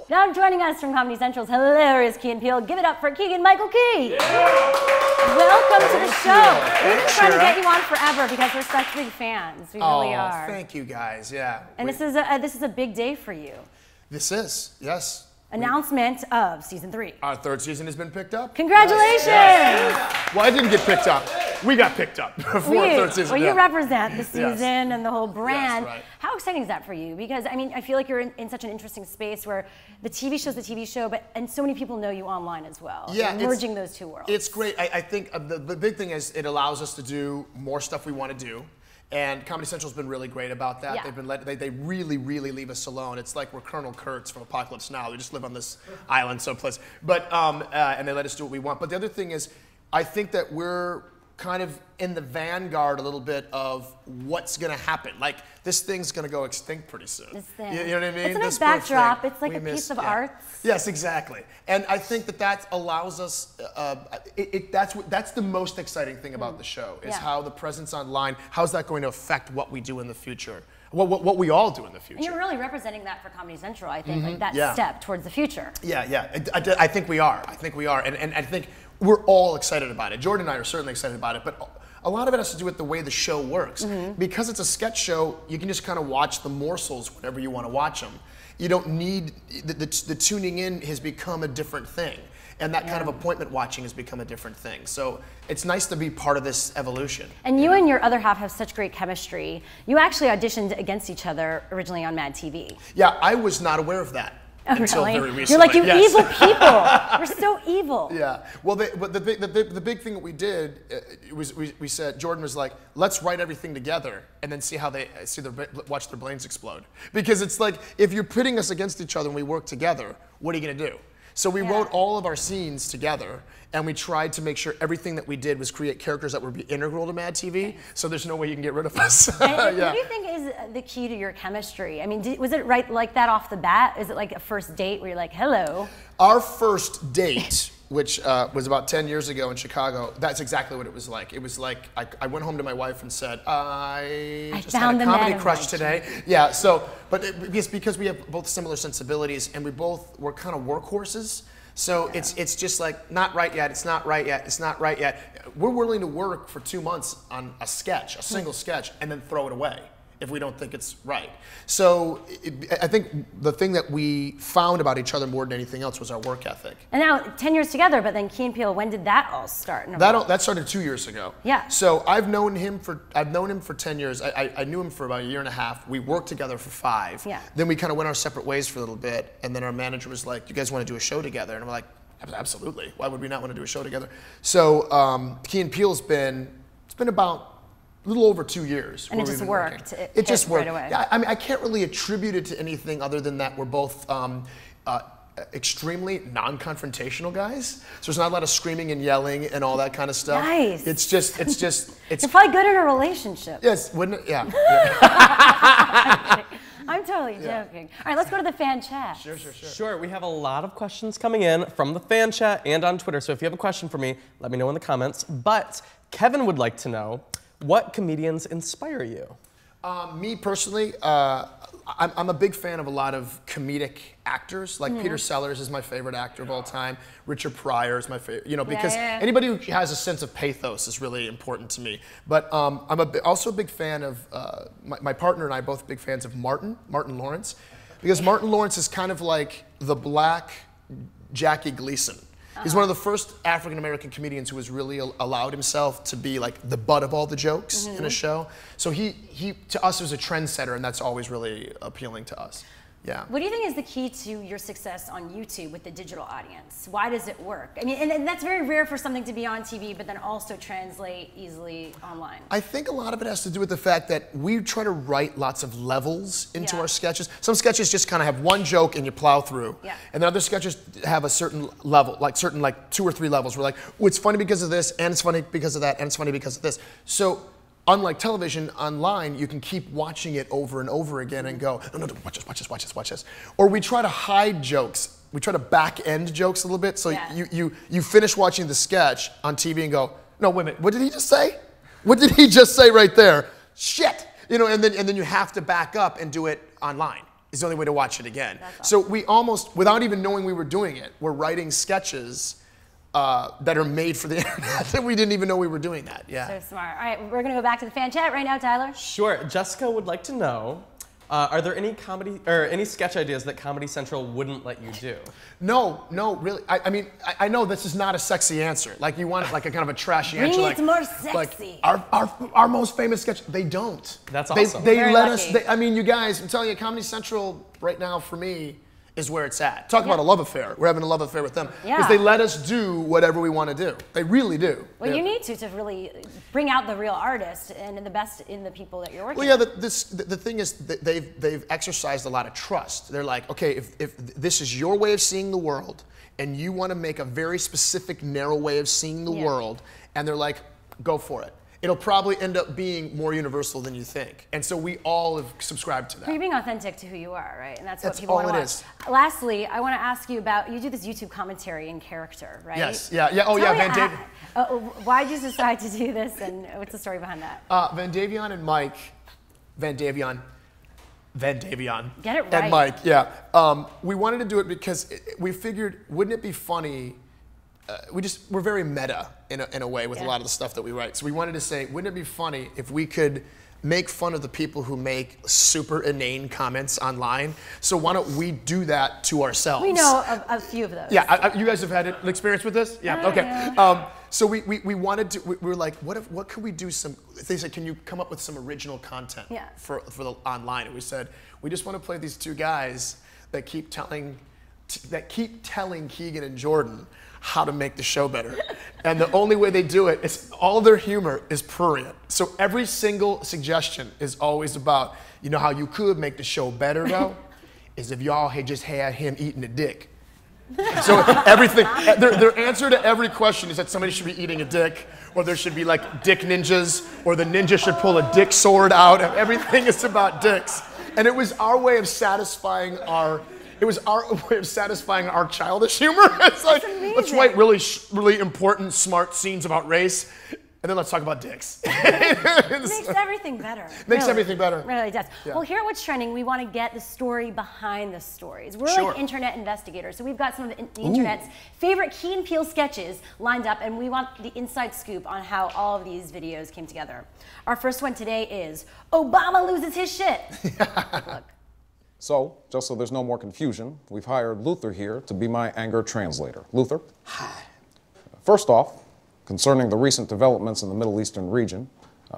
Now joining us from Comedy Central's hilarious Key and Peele, give it up for Keegan-Michael Key. Yeah. Welcome to the show. We've been trying to Shira. get you on forever because we're such big fans. We really are. Thank you guys, yeah. And this is a big day for you. This is, yes. Announcement of season 3. Our 3rd season has been picked up. Congratulations! Yes. Well, I didn't get picked up. We got picked up for our 3rd season. Well, you represent the season Yes. and the whole brand. Yes, right. How exciting is that for you? Because I mean, I feel like you're in such an interesting space where the TV show's the TV show, and so many people know you online as well. Yeah, you're merging those two worlds. It's great. I think the big thing is it allows us to do more stuff we want to do. And Comedy Central's been really great about that. Yeah. They really leave us alone. It's like we're Colonel Kurtz from Apocalypse Now. We just live on this island someplace. But and they let us do what we want. But the other thing is, I think that we're kind of in the vanguard a little bit of what's going to happen. Like, this thing's going to go extinct pretty soon. This thing. You know what I mean? It's a nice This poor backdrop. thing. It's like We a piece miss- of yeah. art. Yes, exactly. And I think that allows us, that's the most exciting thing about the show, is how the presence online, how's that going to affect what we do in the future? What we all do in the future. And you're really representing that for Comedy Central, I think, like that Yeah. step towards the future. Yeah. I think we are. And I think we're all excited about it. Jordan and I are certainly excited about it, but a lot of it has to do with the way the show works. Because it's a sketch show, you can just kind of watch the morsels whenever you want to watch them. You don't need, the tuning in has become a different thing. And that kind of appointment watching has become a different thing. So it's nice to be part of this evolution. And you and your other half have such great chemistry. You actually auditioned against each other originally on MadTV. Yeah, I was not aware of that. Until really? very recently. You're like, you Yes. evil people. We're so evil. Yeah. Well, but the big thing that we did was we said, Jordan was like, let's write everything together and then see how they watch their brains explode. Because it's like, if you're pitting us against each other and we work together, what are you gonna do? So we wrote all of our scenes together, and we tried to make sure everything that we did was create characters that would be integral to MadTV. So there's no way you can get rid of us. What do you think is the key to your chemistry? I mean, was it right like that off the bat? Is it like a first date where you're like, hello? Our first date, which was about 10 years ago in Chicago, that's exactly what it was like. It was like, I went home to my wife and said, I just had a comedy crush today. Yeah, so, but it's because we have both similar sensibilities, and we're kind of workhorses. So it's just like, not right yet, it's not right yet, it's not right yet. We're willing to work for 2 months on a sketch, a single sketch, and then throw it away if we don't think it's right. So I think the thing that we found about each other more than anything else was our work ethic. And now 10 years together, but then Key and Peele, when did that all start? That started 2 years ago. Yeah. So I've known him for 10 years. I knew him for about 1.5 years. We worked together for 5. Yeah. Then we kind of went our separate ways for a little bit, and then our manager was like, "You guys want to do a show together?" And I'm like, "Absolutely. Why would we not want to do a show together?" So Key and Peele's been about a little over 2 years. And it just worked. It just worked. Right away. Yeah, I mean, I can't really attribute it to anything other than that we're both extremely non-confrontational guys. So there's not a lot of screaming and yelling and all that kind of stuff. Nice. It's just. You're probably good in a relationship. Yes, wouldn't it? Yeah. I'm totally joking. All right, let's go to the fan chat. Sure. Sure, we have a lot of questions coming in from the fan chat and on Twitter. So if you have a question for me, let me know in the comments. But Kevin would like to know, what comedians inspire you? Me personally, I'm a big fan of a lot of comedic actors. Like Peter Sellers is my favorite actor of all time. Richard Pryor is my favorite. You know, because anybody who has a sense of pathos is really important to me. But I'm also a big fan of my partner and I, both big fans of Martin Lawrence, because Martin Lawrence is kind of like the black Jackie Gleason. He's one of the first African-American comedians who has really allowed himself to be like the butt of all the jokes in a show. So he to us was a trendsetter, and that's always really appealing to us. Yeah. What do you think is the key to your success on YouTube with the digital audience? Why does it work? I mean, and that's very rare for something to be on TV, but then also translate easily online. I think a lot of it has to do with the fact that we try to write lots of levels into our sketches. Some sketches just kind of have one joke and you plow through. Yeah. And then other sketches have a certain level, like 2 or 3 levels. We're like, oh, it's funny because of this, and it's funny because of that, and it's funny because of this. So, unlike television, online, you can keep watching it over and over again and go, no, watch this. Or we try to hide jokes. We try to back end jokes a little bit. So you finish watching the sketch on TV and go, no, wait a minute, what did he just say? What did he just say right there? Shit. You know, and then you have to back up and do it online. is the only way to watch it again. Awesome. So we almost, without even knowing we were doing it, we're writing sketches that are made for the internet that we didn't even know we were doing that. Yeah. So smart. All right, we're gonna go back to the fan chat right now, Tyler. Sure. Jessica would like to know, are there any comedy or any sketch ideas that Comedy Central wouldn't let you do? No, really. I mean, I know this is not a sexy answer. Like you want like a kind of a trashy answer. It's more sexy. Like our most famous sketch, they don't. That's awesome. They Very let lucky. us. I mean, you guys, I'm telling you, Comedy Central right now for me is where it's at. Talk about a love affair. We're having a love affair with them. Because they let us do whatever we want to do. They really do. Well, you need to really bring out the real artist and the best in the people that you're working Well, yeah, with. the thing is that they've exercised a lot of trust. They're like, okay, if this is your way of seeing the world and you want to make a very specific, narrow way of seeing the world, and they're like, go for it. It'll probably end up being more universal than you think. And so we all have subscribed to that. You're being authentic to who you are, right? And that's what That's people want all to it watch. is. Lastly, I want to ask you about, you do this YouTube commentary in character, right? Yes, yeah. Oh, Tell yeah, me Van Davion. why did you decide to do this, and what's the story behind that? Van Davion and Mike, Van Davion, Get it right. And Mike, yeah. We wanted to do it because we figured, wouldn't it be funny? We're very meta in a way with a lot of the stuff that we write. So we wanted to say, wouldn't it be funny if we could make fun of the people who make super inane comments online? So why don't we do that to ourselves? We know a few of those. Yeah, you guys have had an experience with this? Yeah, okay. Yeah. So we wanted to, we were like, what could we do they said, can you come up with some original content for the online? And we said, we just want to play these two guys that keep telling Keegan and Jordan how to make the show better. And the only way they do it is all their humor is prurient. So every single suggestion is always about, you know how you could make the show better though? Is if y'all had just had him eating a dick. So everything, their answer to every question is that somebody should be eating a dick, or there should be like dick ninjas, or the ninja should pull a dick sword out, and everything is about dicks. And it was our way of satisfying our childish humor. It's like, let's write really important, smart scenes about race, and then let's talk about dicks. It makes everything better. Makes everything better. It really does. Yeah. Well, here at What's Trending, we want to get the story behind the stories. We're like internet investigators, so we've got some of the internet's favorite Key and Peele sketches lined up, and we want the inside scoop on how all of these videos came together. Our first one today is Obama loses his shit. Look. So, just so there's no more confusion, we've hired Luther here to be my anger translator. Luther? Hi. First off, concerning the recent developments in the Middle Eastern region,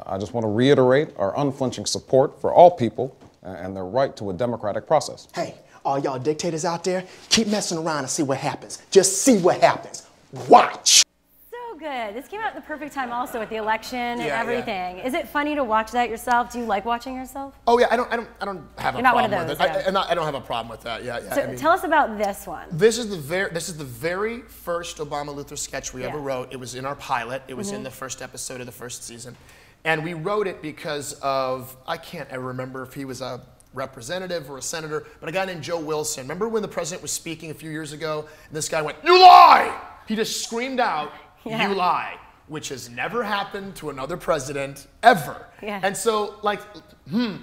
I just want to reiterate our unflinching support for all people and their right to a democratic process. Hey, all y'all dictators out there, keep messing around and see what happens. Just see what happens. Watch. So good. This came out at the perfect time also with the election and Yeah, everything. Is it funny to watch that yourself? Do you like watching yourself? Oh yeah, I don't have a You're not one problem of with those, it. I don't have a problem with that. Yeah. So I mean, tell us about this one. This is the very first Obama Luther sketch we ever wrote. It was in our pilot. It was in the first episode of the first season. And we wrote it because of, I can't ever remember if he was a representative or a senator, but a guy named Joe Wilson. Remember when the president was speaking a few years ago and this guy went, "You lie!" He just screamed out, "You lie," which has never happened to another president ever. Yeah. And so like,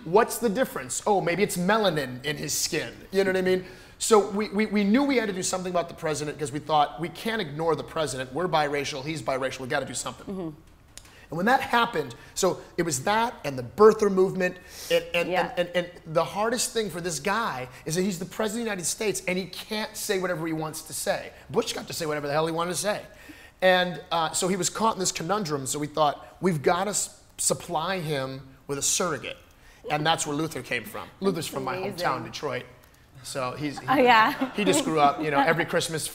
what's the difference? Oh, maybe it's melanin in his skin. You know what I mean? So we knew we had to do something about the president because we thought we can't ignore the president. We're biracial, he's biracial, we got to do something. And when that happened, so it was that and the birther movement, and the hardest thing for this guy is that he's the president of the United States and he can't say whatever he wants to say. Bush got to say whatever the hell he wanted to say. And so he was caught in this conundrum, so we thought, we've got to supply him with a surrogate. And that's where Luther came from. Luther's from my hometown, Detroit. So he just grew up, you know, every Christmas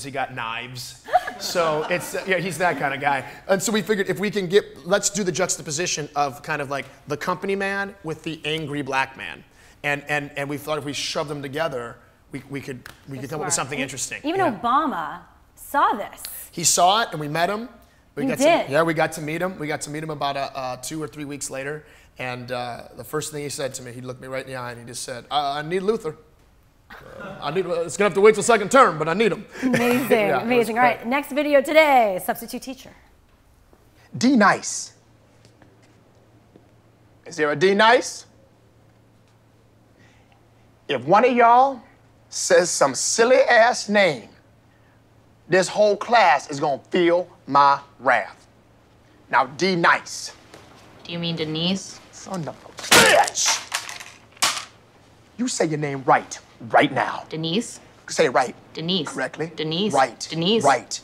he got knives. So it's, he's that kind of guy. And so we figured if we can let's do the juxtaposition of kind of like the company man with the angry black man. And we thought if we shoved them together, we could come up with something interesting. Even Obama saw this. He saw it and we met him. We got to meet him. We got to meet him about 2 or 3 weeks later. And the first thing he said to me, he looked me right in the eye and he just said, I need Luther. It's gonna have to wait till second term, but I need him. Amazing, amazing. All right, next video today, substitute teacher. D nice. Is there a D nice? If one of y'all says some silly ass name, this whole class is gonna feel my wrath. Now, D nice. Do you mean Denise? Son of a bitch! You say your name right now. Denise? Say it right. Denise. Correctly. Denise. Right. Denise. Right.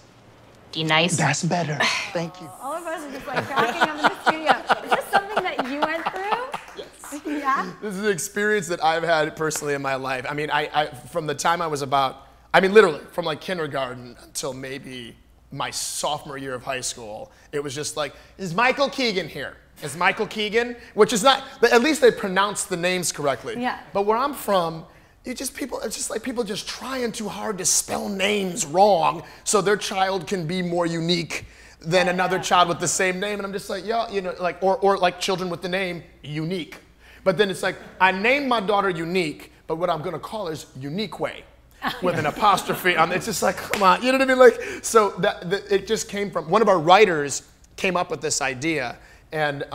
D-nice. That's better. Thank you. All of us are just like cracking up in the studio. Is this something that you went through? Yes. Yeah? This is an experience that I've had personally in my life. I mean, I from the time I was about, I mean, literally, from like kindergarten until maybe my sophomore year of high school, it was just like, is Michael Keegan here? Is Michael Keegan? Which is not, but at least they pronounce the names correctly. Yeah. But where I'm from, it's just like people just trying too hard to spell names wrong so their child can be more unique than another child with the same name. And I'm just like, yeah, you know, like, or like children with the name Unique. But then it's like, I named my daughter Unique, but what I'm gonna call her is Unique Way with an apostrophe on it. It's just like, come on, you know what I mean? Like, so it just came from, one of our writers came up with this idea, and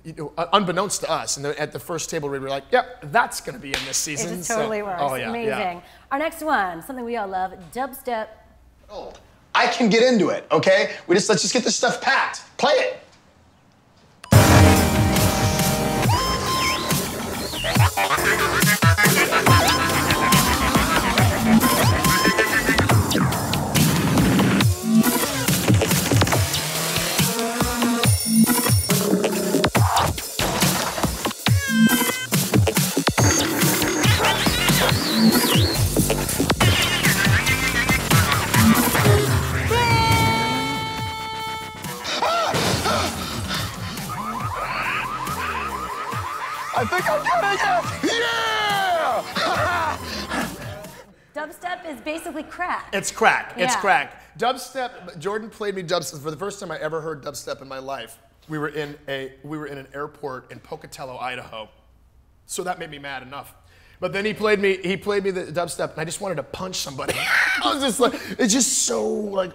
you know, unbeknownst to us, and at the first table we were like, yep, that's gonna be in this season. It just totally works. Oh, yeah, Amazing. yeah. Our next one, something we all love, dubstep. Oh, I can get into it, okay? Let's just get this stuff packed. Play it. I think I'm getting it! Yeah! Dubstep is basically crack. It's crack. It's Yeah. crack. Dubstep. Jordan played me dubstep for the first time I ever heard dubstep in my life. We were in an airport in Pocatello, Idaho. So that made me mad enough. But then he played me the dubstep, and I just wanted to punch somebody. I was just like, it's just so like,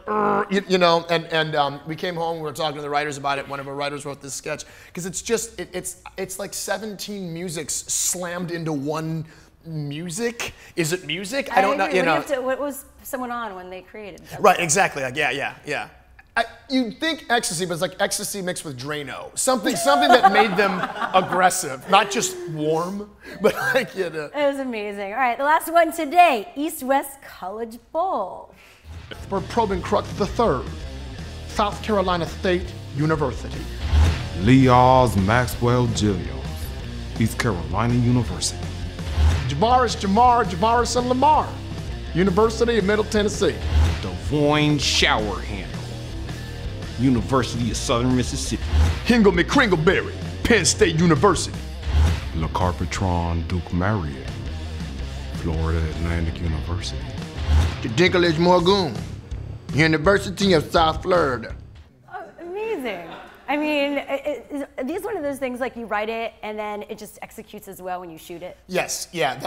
you know. And we came home. We were talking to the writers about it. One of our writers wrote this sketch because it's just it's like 17 musics slammed into one music. Is it music? I don't know. agree. You know. What was someone on when they created dubstep? Right. Exactly. Like yeah. You'd think ecstasy, but it's like ecstasy mixed with Drano. Something that made them aggressive, not just warm, but like, you know. It was amazing. All right, the last one today, East-West College Bowl. For Probin Crux III, South Carolina State University. Leoz Maxwell Gillios, East Carolina University. Javaris and Lamar, University of Middle Tennessee. Devoyne Showerhandle, University of Southern Mississippi. Hingle McCringleberry, Penn State University. Le Carpetron Duke Marriott, Florida Atlantic University. The Dinklage Morgan, University of South Florida. Oh, amazing. I mean, these one of those things like you write it and then it just executes as well when you shoot it. Yes, yeah.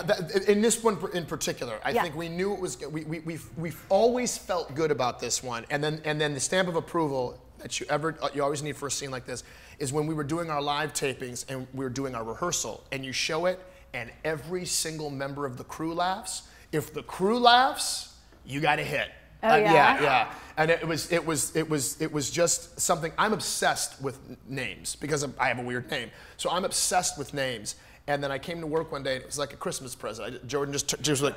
In this one in particular, I think we knew it was. We've always felt good about this one, and then the stamp of approval that you always need for a scene like this is when we were doing our live tapings and we were doing our rehearsal, and you show it, and every single member of the crew laughs. If the crew laughs, you got a hit. Oh, yeah? Yeah. And it was just something. I'm obsessed with names because I have a weird name. So I'm obsessed with names. And then I came to work one day and it was like a Christmas present. Jordan just like,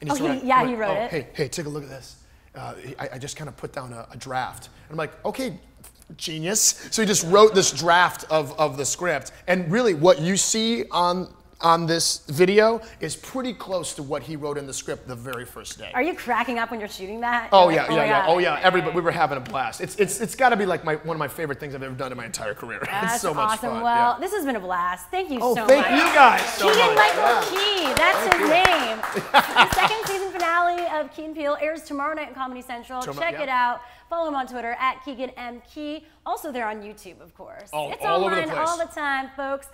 and he wrote it. Hey, take a look at this. I just kind of put down a draft. And I'm like, okay, genius. So he just wrote this draft of the script. And really what you see on this video is pretty close to what he wrote in the script the very first day. Are you cracking up when you're shooting that? Oh You're yeah. like, Everybody, we were having a blast. It's got to be like one of my favorite things I've ever done in my entire career. That's it's so much awesome. fun. Well, yeah. this has been a blast. Thank you so much. Thank you guys so much. Keegan-Michael Key, that's his name. The second season finale of Key&Peele airs tomorrow night on Comedy Central. Check it out. Follow him on Twitter at Keegan M. Key. Also, they're on YouTube, of course. All it's over the online place. all the time, folks.